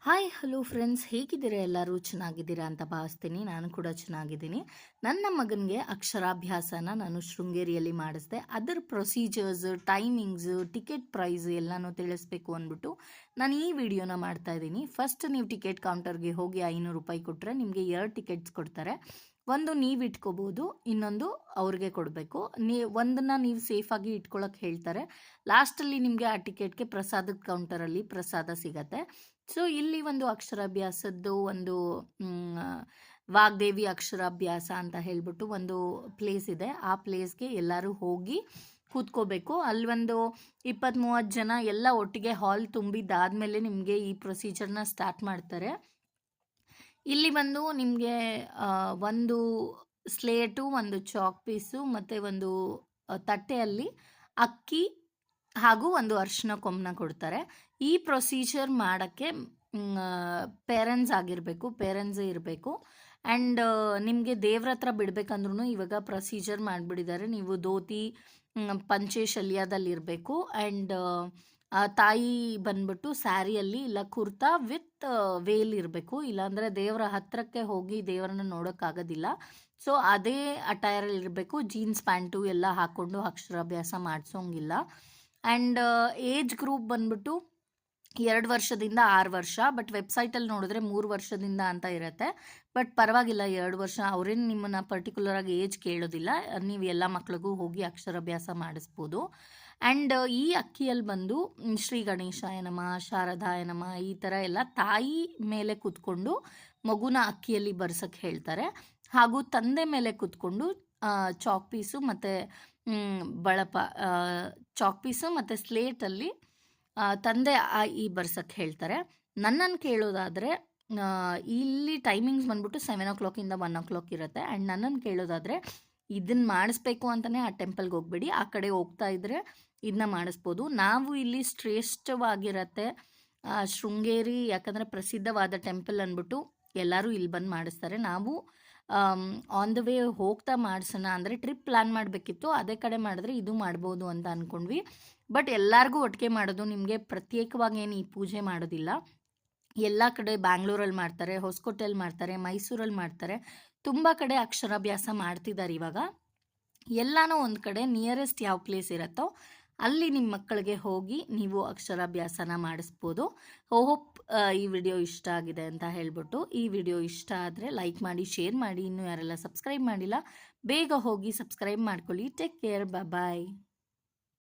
Hi hello friends, ಹೇಗಿದ್ದೀರಾ? ಎಲ್ಲರೂ ಚೆನ್ನಾಗಿದ್ದೀರಾ ಅಂತ ಭಾವಿಸ್ತೀನಿ. ನಾನು ಕೂಡ ಚೆನ್ನಾಗಿದ್ದೀನಿ. ನನ್ನ ಮಗನಿಗೆ ಅಕ್ಷರಾಭ್ಯಾಸನ ನಾನು ಶೃಂಗೇರಿಯಲ್ಲಿ ಮಾಡಿಸಿದೆ. ಅದರ ಪ್ರೊಸೀಜರ್ಸ್, ಟೈಮಿಂಗ್ಸ್, ಟಿಕೆಟ್ ಪ್ರೈಸ್ ಎಲ್ಲನೂ ತಿಳಿಸ್ಬೇಕು ಅಂದ್ಬಿಟ್ಟು ನಾನು ಈ ವಿಡಿಯೋನ ಮಾಡ್ತಾ ಇದ್ದೀನಿ. ಫಸ್ಟ್ ನೀವು ಟಿಕೆಟ್ ಕೌಂಟರ್ಗೆ ಹೋಗಿ 500 ರೂಪಾಯಿ ಕೊಟ್ಟರೆ ನಿಮಗೆ 2 ಟಿಕೆಟ್ಸ್ ಕೊಡ್ತಾರೆ. ಒಂದು ನೀವು ಇಟ್ಕೋಬೋದು, ಇನ್ನೊಂದು ಅವ್ರಿಗೆ ಕೊಡಬೇಕು. ಒಂದನ್ನು ನೀವು ಸೇಫಾಗಿ ಇಟ್ಕೊಳ್ಳೋಕೆ ಹೇಳ್ತಾರೆ. ಲಾಸ್ಟಲ್ಲಿ ನಿಮಗೆ ಆ ಟಿಕೆಟ್ಗೆ ಪ್ರಸಾದದ ಕೌಂಟರಲ್ಲಿ ಪ್ರಸಾದ ಸಿಗತ್ತೆ. ಸೊ ಇಲ್ಲಿ ಒಂದು ಅಕ್ಷರಾಭ್ಯಾಸದ್ದು ಒಂದು ವಾಗ್ದೇವಿ ಅಕ್ಷರಾಭ್ಯಾಸ ಅಂತ ಹೇಳ್ಬಿಟ್ಟು ಒಂದು ಪ್ಲೇಸ್ ಇದೆ. ಆ ಪ್ಲೇಸ್ಗೆ ಎಲ್ಲರೂ ಹೋಗಿ ಕೂತ್ಕೋಬೇಕು. ಅಲ್ಲಿ ಒಂದು 20-30 ಜನ ಎಲ್ಲ ಒಟ್ಟಿಗೆ ಹಾಲ್ ತುಂಬಿದ್ದಾದಮೇಲೆ ನಿಮಗೆ ಈ ಪ್ರೊಸೀಜರ್ನ ಸ್ಟಾರ್ಟ್ ಮಾಡ್ತಾರೆ. ಇಲ್ಲಿ ಬಂದು ನಿಮಗೆ ಒಂದು ಸ್ಲೇಟು, ಒಂದು ಚಾಕ್ ಪೀಸು ಮತ್ತು ಒಂದು ತಟ್ಟೆಯಲ್ಲಿ ಅಕ್ಕಿ ಹಾಗೂ ಒಂದು ಅರಿಶಿನ ಕೊಂಬನ್ನ ಕೊಡ್ತಾರೆ. ಈ ಪ್ರೊಸೀಜರ್ ಮಾಡೋಕ್ಕೆ ಪೇರೆಂಟ್ಸೇ ಇರಬೇಕು. ಆ್ಯಂಡ್ ನಿಮಗೆ ದೇವ್ರ ಹತ್ರ ಬಿಡಬೇಕಂದ್ರೂ ಇವಾಗ ಪ್ರೊಸೀಜರ್ ಮಾಡಿಬಿಟ್ಟಿದ್ದಾರೆ. ನೀವು ಧೋತಿ, ಪಂಚೆ ಶಲ್ಯದಲ್ಲಿರಬೇಕು. ಆ್ಯಂಡ್ ತಾಯಿ ಬಂದ್ಬಿಟ್ಟು ಸ್ಯಾರಿಯಲ್ಲಿ ಇಲ್ಲ ಕುರ್ತಾ ವಿತ್ ವೇಲ್ ಇರಬೇಕು. ಇಲ್ಲಾಂದರೆ ದೇವರ ಹತ್ತಿರಕ್ಕೆ ಹೋಗಿ ದೇವರನ್ನ ನೋಡೋಕ್ಕಾಗೋದಿಲ್ಲ. ಸೊ ಅದೇ ಅಟೈರಲ್ಲಿ ಇರಬೇಕು. ಜೀನ್ಸ್ ಪ್ಯಾಂಟು ಎಲ್ಲ ಹಾಕ್ಕೊಂಡು ಅಕ್ಷರಾಭ್ಯಾಸ ಮಾಡಿಸೋಂಗಿಲ್ಲ. ಆ್ಯಂಡ್ ಏಜ್ ಗ್ರೂಪ್ ಬಂದ್ಬಿಟ್ಟು 2 ವರ್ಷದಿಂದ 6 ವರ್ಷ. ಬಟ್ ವೆಬ್ಸೈಟಲ್ಲಿ ನೋಡಿದ್ರೆ 3 ವರ್ಷದಿಂದ ಅಂತ ಇರುತ್ತೆ. ಬಟ್ ಪರವಾಗಿಲ್ಲ, 2 ವರ್ಷ ಅವರೇನು ನಿಮ್ಮನ್ನು ಪರ್ಟಿಕ್ಯುಲರಾಗಿ ಏಜ್ ಕೇಳೋದಿಲ್ಲ. ನೀವು ಎಲ್ಲ ಮಕ್ಳಿಗೂ ಹೋಗಿ ಅಕ್ಷರಾಭ್ಯಾಸ ಮಾಡಿಸ್ಬೋದು. ಆ್ಯಂಡ್ ಈ ಅಕ್ಕಿಯಲ್ಲಿ ಬಂದು ಶ್ರೀ ಗಣೇಶಾಯ ನಮಃ, ಶಾರದಾಯ ನಮಃ ಈ ಥರ ಎಲ್ಲ ತಾಯಿ ಮೇಲೆ ಕೂತ್ಕೊಂಡು ಮಗುನ ಅಕ್ಕಿಯಲ್ಲಿ ಬರ್ಸೋಕ್ಕೆ ಹೇಳ್ತಾರೆ. ಹಾಗೂ ತಂದೆ ಮೇಲೆ ಕೂತ್ಕೊಂಡು ಚಾಕ್ ಪೀಸು ಮತ್ತು ಚಾಕ್ ಪೀಸು ಮತ್ತು ಸ್ಲೇಟಲ್ಲಿ ತಂದೆ ಈ ಬರ್ಸೋಕ್ಕೆ ಹೇಳ್ತಾರೆ. ನನ್ನನ್ನು ಕೇಳೋದಾದರೆ ಇಲ್ಲಿ ಟೈಮಿಂಗ್ಸ್ ಬಂದ್ಬಿಟ್ಟು 7 o'clock-ಇಂದ 1 o'clock ಇರುತ್ತೆ. ಆ್ಯಂಡ್ ನನ್ನನ್ನು ಕೇಳೋದಾದರೆ ಇದನ್ನು ಮಾಡಿಸ್ಬೇಕು ಅಂತಲೇ ಆ ಟೆಂಪಲ್ಗೆ ಹೋಗ್ಬೇಡಿ, ಆ ಕಡೆ ಹೋಗ್ತಾ ಇದ್ದರೆ ಇದನ್ನ ಮಾಡಿಸ್ಬೋದು. ನಾವು ಇಲ್ಲಿ ಶ್ರೇಷ್ಠವಾಗಿರತ್ತೆ ಶೃಂಗೇರಿ, ಯಾಕಂದರೆ ಪ್ರಸಿದ್ಧವಾದ ಟೆಂಪಲ್ ಅಂದ್ಬಿಟ್ಟು ಎಲ್ಲರೂ ಇಲ್ಲಿ ಬಂದು ಮಾಡಿಸ್ತಾರೆ. ನಾವು ಆನ್ ದ ವೇ ಹೋಗ್ತಾ ಮಾಡಿಸೋಣ ಅಂದರೆ ಟ್ರಿಪ್ ಪ್ಲ್ಯಾನ್ ಮಾಡಬೇಕಿತ್ತು, ಅದೇ ಕಡೆ ಮಾಡಿದ್ರೆ ಇದು ಮಾಡ್ಬೋದು ಅಂತ ಅಂದ್ಕೊಂಡ್ವಿ. ಬಟ್ ಎಲ್ಲರಿಗೂ ಒಟ್ಟಿಗೆ ಮಾಡೋದು, ನಿಮಗೆ ಪ್ರತ್ಯೇಕವಾಗಿ ಏನು ಈ ಪೂಜೆ ಮಾಡೋದಿಲ್ಲ. ಎಲ್ಲ ಕಡೆ ಬ್ಯಾಂಗ್ಳೂರಲ್ಲಿ ಮಾಡ್ತಾರೆ, ಹೊಸಕೋಟೆಯಲ್ಲಿ ಮಾಡ್ತಾರೆ, ಮೈಸೂರಲ್ಲಿ ಮಾಡ್ತಾರೆ, ತುಂಬ ಕಡೆ ಅಕ್ಷರಾಭ್ಯಾಸ ಮಾಡ್ತಿದ್ದಾರೆ ಇವಾಗ. ಎಲ್ಲನೂ ಒಂದು ಕಡೆ ನಿಯರೆಸ್ಟ್ ಯಾವ ಪ್ಲೇಸ್ ಇರುತ್ತೋ ಅಲ್ಲಿ ನಿಮ್ಮ ಮಕ್ಕಳಿಗೆ ಹೋಗಿ ನೀವು ಅಕ್ಷರಾಭ್ಯಾಸನ ಮಾಡಿಸ್ಬೋದು. ಹೋಪ್ ಈ ವಿಡಿಯೋ ಇಷ್ಟ ಆಗಿದೆ ಅಂತ ಹೇಳ್ಬಿಟ್ಟು, ಈ ವಿಡಿಯೋ ಇಷ್ಟ ಆದರೆ ಲೈಕ್ ಮಾಡಿ, ಶೇರ್ ಮಾಡಿ. ಇನ್ನೂ ಯಾರೆಲ್ಲ ಸಬ್ಸ್ಕ್ರೈಬ್ ಮಾಡಿಲ್ಲ ಬೇಗ ಹೋಗಿ ಸಬ್ಸ್ಕ್ರೈಬ್ ಮಾಡ್ಕೊಳ್ಳಿ. ಟೇಕ್ ಕೇರ್, ಬಾಯ್.